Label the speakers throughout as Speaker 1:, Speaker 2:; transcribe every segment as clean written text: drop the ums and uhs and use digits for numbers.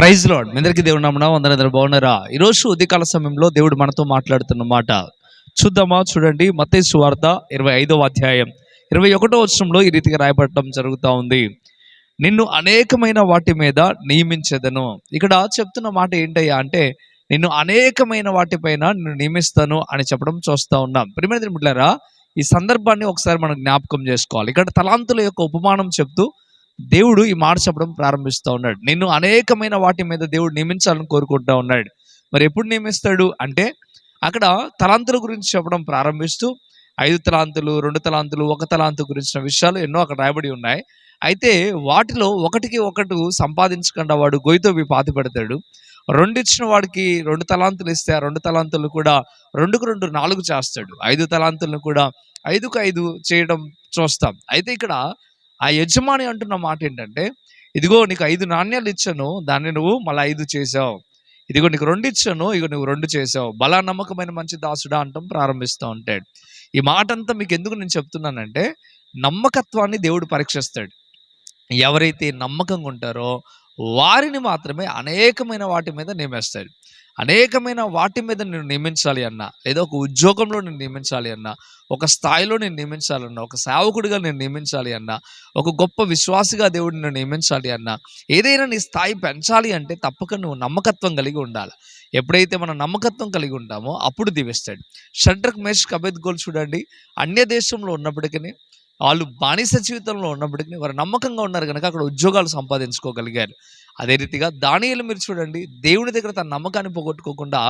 Speaker 1: Praise lord. మీ అందరికీ దేవుడు నామమున వందనాలు. బాగున్నారా? ఈరోజు ఉదయకాల సమయంలో దేవుడు మనతో మాట్లాడుతున్న మాట చూద్దామా? చూడండి, మత్తయి సువార్త 25వ అధ్యాయం 21వ వచనంలో ఈ రీతిగా రాయబడటం జరుగుతూ ఉంది. నిన్ను అనేకమైన వాటి మీద నియమించెదను. ఇక్కడ చెప్తున్న మాట ఏంటయ్యా అంటే, నిన్ను అనేకమైన వాటిపైన నిన్ను నియమిస్తాను అని చెప్పడం చూస్తూ ఉన్నాం. ప్రియమైన మిత్రులారా, ఈ సందర్భాన్ని ఒకసారి మనం జ్ఞాపకం చేసుకోవాలి. ఇక్కడ తలాంతుల యొక్క ఉపమానం చెప్తూ దేవుడు ఈ మాట చెప్పడం ప్రారంభిస్తూ ఉన్నాడు. నిన్ను అనేకమైన వాటి మీద దేవుడు నియమించాలని కోరుకుంటా ఉన్నాడు. మరి ఎప్పుడు నియమిస్తాడు అంటే, అక్కడ తలాంతుల గురించి చెప్పడం ప్రారంభిస్తూ 5 తలాంతులు, 2 తలాంతులు, 1 తలాంతు గురించిన విషయాలు ఎన్నో అక్కడ రాయబడి ఉన్నాయి. అయితే వాటిలో ఒకటికి ఒకటి సంపాదించకుండా వాడు గొయ్యితో పాతి పెడతాడు. 2 ఇచ్చిన వాడికి 2 తలాంతులు ఇస్తే ఆ 2 తలాంతులు కూడా 2కు 2 4 చేస్తాడు. 5 తలాంతులను కూడా 5కు 5 చేయడం చూస్తాం. అయితే ఇక్కడ ఆ యజమాని అంటున్న మాట ఏంటంటే, ఇదిగో నీకు 5 నాణ్యాలు ఇచ్చాను, దాన్ని నువ్వు మళ్ళీ 5 చేసావు. ఇదిగో నీకు 2 ఇచ్చాను, ఇగో నువ్వు 2 చేసావు. బలా నమ్మకమైన మంచి దాసుడా అంటాం ప్రారంభిస్తూ ఉంటాడు. ఈ మాట అంతా మీకు ఎందుకు నేను చెప్తున్నానంటే, నమ్మకత్వాన్ని దేవుడు పరీక్షిస్తాడు. ఎవరైతే నమ్మకంగా ఉంటారో వారిని మాత్రమే అనేకమైన వాటి మీద నియమిస్తాడు. అనేకమైన వాటి మీద నేను నియమించాలి అన్నా, లేదా ఒక ఉద్యోగంలో నేను నియమించాలి అన్నా, ఒక స్థాయిలో నేను నియమించాలన్నా, ఒక సేవకుడిగా నేను నియమించాలి అన్నా, ఒక గొప్ప విశ్వాసిగా దేవుడిని నేను నియమించాలి అన్నా, ఏదైనా నీ స్థాయి పెంచాలి అంటే తప్పక నువ్వు నమ్మకత్వం కలిగి ఉండాలి. ఎప్పుడైతే మనం నమ్మకత్వం కలిగి ఉంటామో అప్పుడు దీవిస్తాడు. షడ్రక్, మేషక్, అబేద్గోలు చూడండి, అన్య దేశంలో ఉన్నప్పటికీ, వాళ్ళు బానిస జీవితంలో ఉన్నప్పటికీ వారు నమ్మకంగా ఉన్నారు కనుక అక్కడ ఉద్యోగాలు సంపాదించుకోగలిగారు. అదే రీతిగా దానియేలు మీరు చూడండి, దేవుని దగ్గర తన నమ్మకాన్ని పోగొట్టుకోకుండా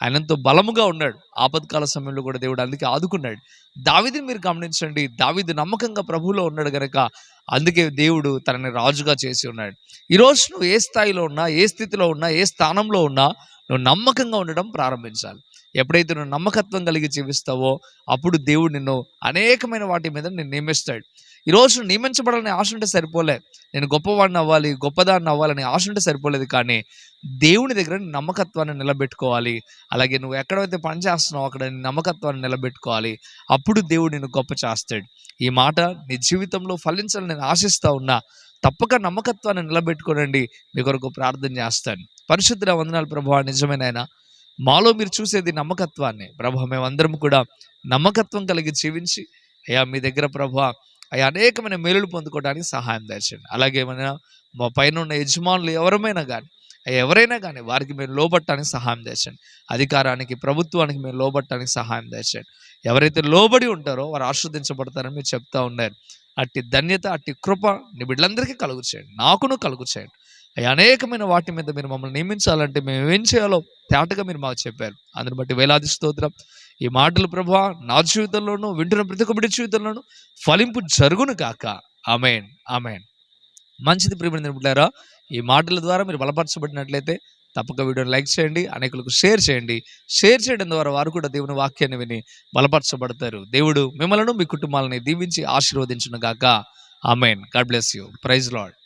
Speaker 1: ఆయన ఎంతో బలముగా ఉన్నాడు. ఆపత్కాల సమయంలో కూడా దేవుడు అందుకే ఆదుకున్నాడు. దావీదుని మీరు గమనించండి, దావీదు నమ్మకంగా ప్రభువులో ఉన్నాడు కనుక అందుకే దేవుడు తనని రాజుగా చేసి ఉన్నాడు. ఈరోజు నువ్వు ఏ స్థాయిలో ఉన్నా, ఏ స్థితిలో ఉన్నా, ఏ స్థానంలో ఉన్నా నువ్వు నమ్మకంగా ఉండడం ప్రారంభించాలి. ఎప్పుడైతే నువ్వు నమ్మకత్వం కలిగి జీవిస్తావో అప్పుడు దేవుడు నిన్ను అనేకమైన వాటి మీద నిన్ను నియమిస్తాడు. ఈరోజు నియమించబడాలని ఆశ ఉంటే సరిపోలే, నేను గొప్పవాడిని అవ్వాలి, గొప్పదాన్ని అవ్వాలని ఆశ ఉంటే సరిపోలేదు. కానీ దేవుని దగ్గర నమ్మకత్వాన్ని నిలబెట్టుకోవాలి. అలాగే నువ్వు ఎక్కడైతే పని చేస్తున్నావో అక్కడ నమ్మకత్వాన్ని నిలబెట్టుకోవాలి. అప్పుడు దేవుడు నిన్ను గొప్ప చేస్తాడు. ఈ మాట నీ జీవితంలో ఫలించాలని నేను ఆశిస్తా ఉన్నా. తప్పక నమ్మకత్వాన్ని నిలబెట్టుకోనండి. మీ కొరకు ప్రార్థన చేస్తాను. పరిశుద్ధ వందనాలు ప్రభువా, నిజమైన ఆయన, మాలో మీరు చూసేది నమ్మకత్వాన్ని. ప్రభువా, మేమందరం కూడా నమ్మకత్వం కలిగి జీవించి అయ్యా మీ దగ్గర ప్రభువా అయ్యా అనేకమైన మేలులు పొందుకోవడానికి సహాయం దయచేయండి. అలాగే మా పైన ఉన్న యజమానులు ఎవరైనా కానీ వారికి మేము లోబట్టడానికి సహాయం దయచేయండి. అధికారానికి, ప్రభుత్వానికి మేము లోబట్టడానికి సహాయం దయచేయండి. ఎవరైతే లోబడి ఉంటారో వారు ఆశీర్వదించబడతారని మీరు చెప్తా ఉన్నారు. అట్టి ధన్యత, అట్టి కృప నీ బిడ్డలందరికీ కలుగు చేయండి, నాకును కలుగు చేయండి. అనేకమైన వాటి మీద మీరు మమ్మల్ని నియమించాలంటే మేము ఏం చేయాలో తేటగా మీరు మాకు చెప్పారు. అందుని బట్టి వేలాది స్తోత్రం. ఈ మాటలు ప్రభువా నా జీవితంలోనూ, వింటున్న ప్రతి ఒక్క బిడ్డ జీవితంలోనూ ఫలింపు జరుగును కాక. ఆమేన్, ఆమేన్. మంచిది ప్రియమైన బిడ్డలారా, ఈ మాటల ద్వారా మీరు బలపరచబడినట్లయితే తప్పక వీడియోని లైక్ చేయండి, అనేకులకు షేర్ చేయండి. షేర్ చేయడం ద్వారా వారు కూడా దేవుని వాక్యాన్ని విని బలపరచబడతారు. దేవుడు మిమ్మల్ని, మీ కుటుంబాలని దీవించి ఆశీర్వదించును గాక. Amen. God bless you. Praise lord.